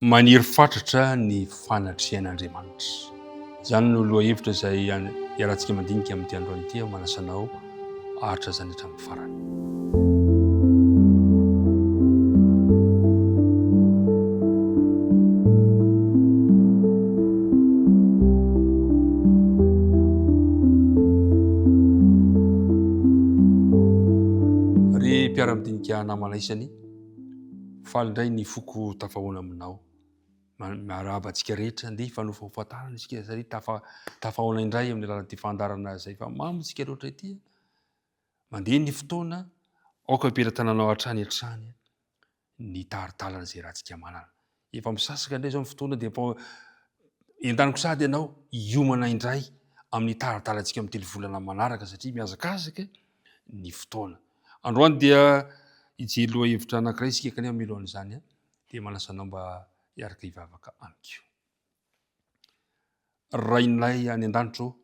Maniry fatratra ny fanatrian'Andriamanitra. Izany no loha hevitra izay iarahantsika mandinika amin'ity androany ity manasanao ahatra izany hatramin'ny farany. Ry mpiara-midinika namalaisany, faly indray ny foko tafahoana aminao. Marahaba antsika rehetra andeha fanofa fahatarana isika satria tafahoana indray amin'ny alalan'ity fandarana izay fa mamontsika loatra ity. Mandeha ny fotoana aoka amperan-tananao hatrany hatrany ny taritalana izay rahantsika manana. Efa misasaka indray izao ny fotoana dia endaniko sady ianao hiomana indray amin'ny taritalantsika amin'ny telo volana manaraka satria mihazakazaka ny fotoana. Androany dia hijery loha hevitra anankiray isika kanefa milohan'izany dia manasanao mba hiaraka hivavaka amiko. Rainay any an-danitro,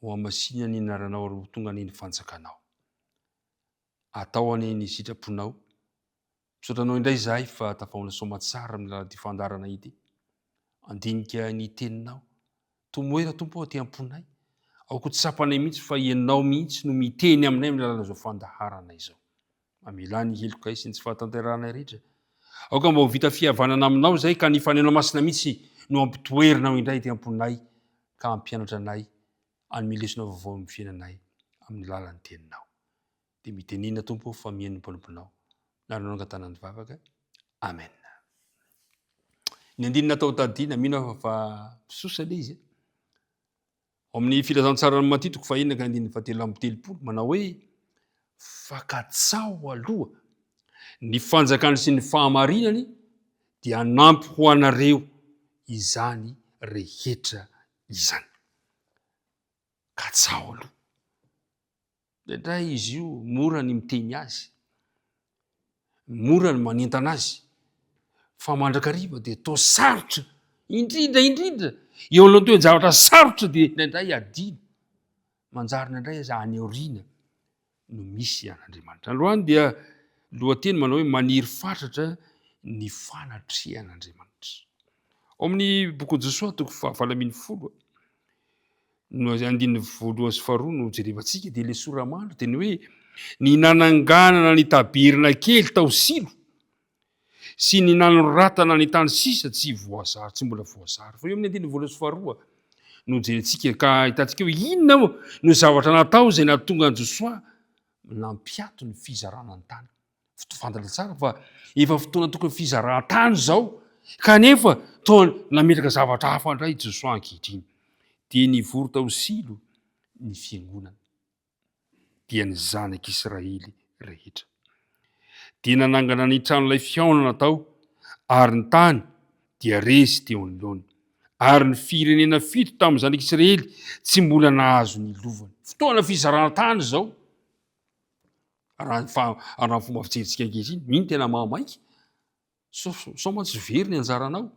ho amasina ny anaranao ary ho tonga ny fanjakanao. Atao any ny sitraponao. Misotranao indray izahay fa tafahoana soamatsara amin'ny alalan'ity fandarana ity. Andinika ny teninao. Tomoera tompo aty am-ponay. Aoko tsapanay mihitsy fa ianao mihitsy no miteny aminay amin'ny alalan'izao fandaharana izao. Mamela ny heloka sy ny tsy fahatanteranay rehetra. Aoka mba ho vita fihavanana aminao izay ka ny fanenao masina mihitsy no ampitoerinao indray ty am-ponay ka ampianatra anay any lesona vaovao amin'ny fiainanay amin'ny alalan'ny teninao. Dia mitenena tompo fa mihaino mpanomponao. Naranao angatana ny vavaka. Amen. Ny andinina atao tadina, mino fa misosa le izy. Ao amin'ny filazantsara ny matitoko fahenina ka andininy fahatelo amby telopolo manao hoe fakatsao aloha ny fanjakany sy ny fahamarinany dia nampy ho anareo izany rehetra izany. Katsao aloha. Indray izy io mora ny miteny azy, mora ny manentana azy, fa mandrakariva dia toa sarotra indrindra eo aloha toe-javatra sarotra dia indray adino manjary indray aza aneoriana no misy an'Andriamanitra. Androany dia lohateny manao hoe maniry fatratra ny fanatrian'Andriamanitra. Ao amin'ny boky Josoa toko 20 no andininy voalohany sy faharoa no jerevantsika dia le soramandry teny hoe ny nananganana ny tabirina kely tao silo sy ny nanoratana ny tany sisa tsy voazary, tsy mbola voazary. Fa eo amin'ny andininy voalohany sy faharoa no jerentsika ka hitantsika hoe inona moa no zavatra natao izay nahatonga an'i Josoa nampiato ny fizarana ny tany. Fantatra tsara fa efa fotoana tokony fizaran-tany izao kanefa toa nametraka zavatra hafa indray Josoa ankehitriny. Dia nivory tao silo ny fiangonana dia ny zanak'Israely rehetra. Dia nanangana ny tranon'ilay fihaonana tao ary ny tany dia resy teo anoloany. Ary ny firenena fito tamin'ny zanak'Israely tsy mbola nahazo ny lovany. Fotoana fizaran-tany izao. Raha fomba fijerintsika ankehitriny, mino tena mahamaika. Sao mantsy very ny anjaranao.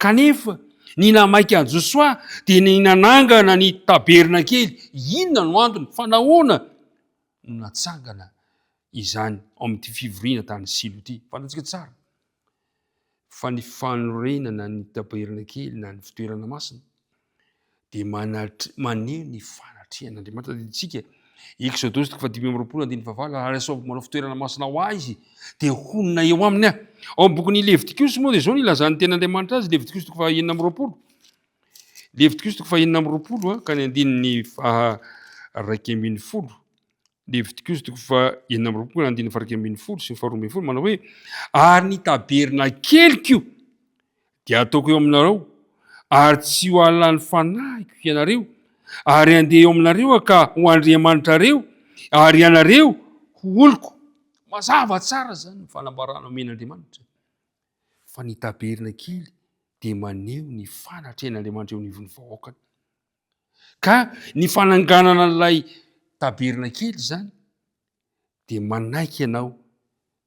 Kanefa ny namaiky an'i Josoa dia ny nanangana ny taberna kely. Inona no antony? Fa nahoana no natsangana izany ao amin'ity fivoriana tany silo ity? Fantatsika tsara. Fa ny fanorenana ny taberna kely na ny fitoerana masina dia maneho ny fanatrian'Andriamanitra. Tsika Exodosy 5:20 ary asaovy manao fitoerana masina ho ahy izy dia honona eo aminy aho. Ao amin'ny bokin'ny Levitikosy moa dia izao no ilazan'ny ten'Andriamanitra azy. Levitikosy 5:20. Levitikosy 5:20 ka ny andininy 2:20. Levitikosy 5:20 ny andininy 2:20 sy 4:20 manao hoe ary ny taberna keliko dia ataoko eo aminareo ary tsy ho alàn'ny fanahiko ianareo ary andeha eo aminareo ka ho Andriamanitrareo ary ianareo ho oloko. Mazava tsara zany ny fanambarana omen'Andriamanitra. Fa ny taberna kely dia maneho ny fanatrian'Andriamanitra eo anivon'ny vahoakany. Ka ny fananganana an'ilay taberna kely zany dia manaiky ianao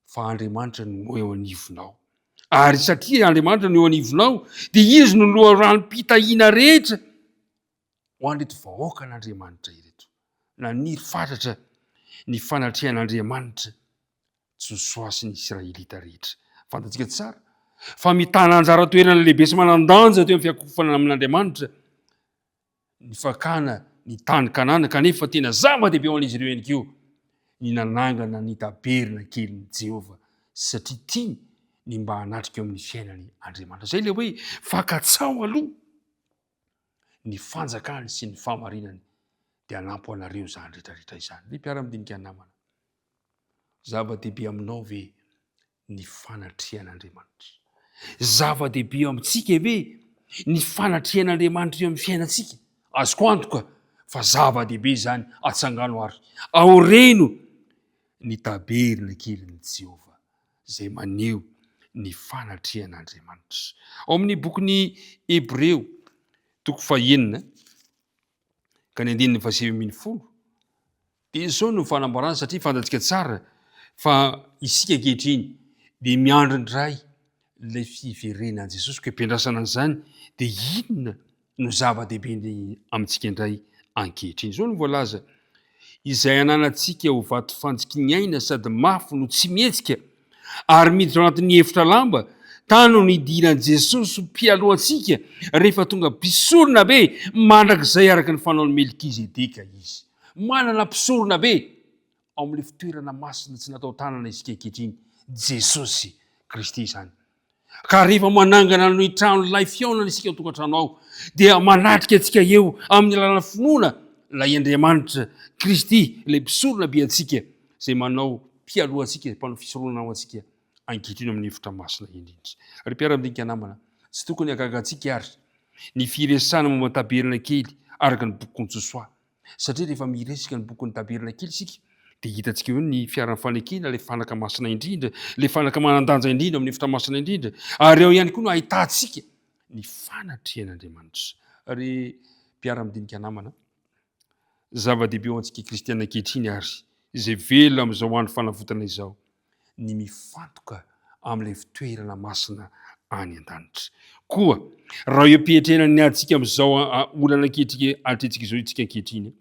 fa Andriamanitra no eo anivonao. Ary satria Andriamanitra no eo anivonao dia izy no loharanom-pitahiana rehetra ho an'ireto vahoakan'Andriamanitra ireto. Naniry fatratra ny fanatrian'Andriamanitra Josoa sy ny Israelita rehetra. Fantatsika tsara fa mitana anjara toerana lehibe sy manandanja teo amin'ny fiakofana amin'Andriamanitra ny fakana ny tany Kanana, kanefa tena zava-dehibe ho an'izy ireo ihany koa ny nanangana ny taberina keliny Jehova satria tiany ny mba hanatrika eo amin'ny fiainany Andriamanitra. Zay le hoe fakatsao aloha ny fanjakany sy ny famarinany dia hanampy anareo zany rehetrarehetra izany. Ny mpiara-midinika namana, zava-dehibe aminao ve ny fanatrian'Andriamanitra? Zava-dehibe amintsika ve ny fanatrian'Andriamanitra eo amin'ny fiainantsika? Azoko antoka fa zava-dehibe zany atsangano ary aoreno ny taberina keliny Jehova zay maneho ny fanatrian'Andriamanitra. Ao amin'ny bokin'ny Hebreo toko 9 ka ny 9:20 dia izao no fanambarana, satria fantatsika tsara fa isika ankehitriny dia miandry indray ilay fiverenan'i Jesosy ka ampiandrasana an'izany dia inona no zava-dehibe amintsika indray ankehitriny. Izao no voalaza: izay ananantsika ho vato fanjikinaina sady mafy no tsy mihetsika ary miditra ao anatin'ny efitra lamba, tany no nidiran'i Jesosy mpialohantsika rehefa tonga mpisorona be mandrakizay araka ny fanaon'i Melkizedeka izy. Manana mpisorona be ao amin'ilay fitoerana masina tsy natao tanana isika ankehitriny, Jesosy Kristy izany. Ka rehefa manangana ny trano lay fiaonana isika ao tokantrano ao dia manatrika antsika eo amin'ny alalana finoana ilay Andriamanitra Kristy, ilay mpisorona be antsika zay manao mpialohantsika, mpanao fisoronana ao antsika ankehitriny amin'ny efitra masina indrindra. Ry mpiara-midinika namana, tsy tokony hagagantsika ary ny firesahana momba ny taberina kely araka ny boky Josoa, satria rehefa miresaka ny bokin'ny taberina kely isika dia hitantsika eo ny fiaran'ny fanekena, ilay fanaka masina indrindra, ilay fanaka manandanja indrindra amin'ny efitra masina indrindra, ary eo ihany koa no ahitantsika ny fanatrian'Andriamanitra. Ry mpiara-midinika namana, zava-dehibe ao antsika kristiana ankehitriny ary izay velona amin'izao andro fanavotana izao ny mifantoka amin'ilay fitoerana masina any an-danitra. Koa raha eo ampihetrena ny antsika amin'izao olana ankehitriny atrentsika izao itsika ankehitriny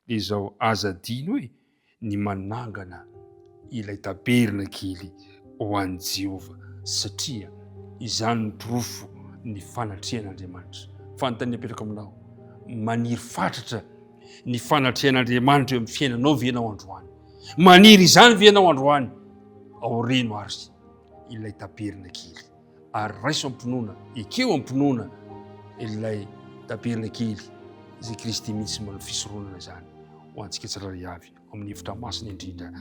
dia izao azadino hoe ny manangana ilay taberina kely ho an'i Jehova, satria izany ny pirofo ny fanatrian'Andriamanitra. Fanontaniana apetraka aminao: maniry fatratra ny fanatrian'Andriamanitra eo amin'ny fiainanao ve ianao androany? Maniry izany ve ianao androany? Aoreno ary ilay taberina kely ary raiso ampinoana, ekeo ampinoana ilay taberina kely izay Kristy mihitsy manao fisoronana izany ho antsika tsirairay avy amin'ny efitra masina indrindra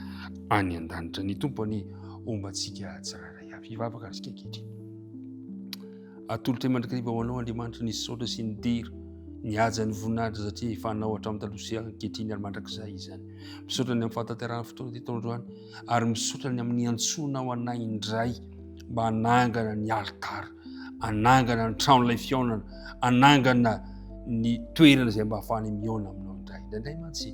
any an-danitra. Ny tompony ombantsika tsirairay avy. Hivavaka arsika ankehitriny. Atolotra mandrakariva ho anao Andriamanitra ny saotra sy ny dera, ny haja ny voninahitra, satria efa anao hatramin'ny taloha ankehitriny ary mandrakizay izany. Misaotra ny amin'ny fahatanterahana fotoana teto androany ary misaotra ny amin'ny antsonao anay indray mba hanangana ny altara, hanangana ny tranon'ilay fiaonana, hanangana ny toerana izay mba hahafahany miaona aminao indray. Indraindray mantsy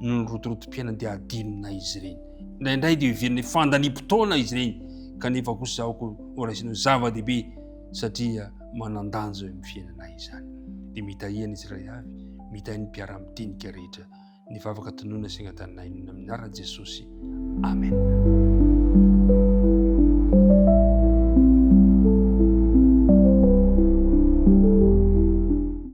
no rotorotom-piainana dia adinonay izy ireny, indraindray dia hiverina fandanim-potoana izy ireny, kanefa kosa aoko horaisinao zava-dehibe satria manandanja eo amin'ny fiainanay izany. Dia mitahihana izy iray avy, mitahiny mpiara-mitinika rehetra, ny vavaka tonoina sy agnataninay amin'ny anaran'i Jesosy. Amen.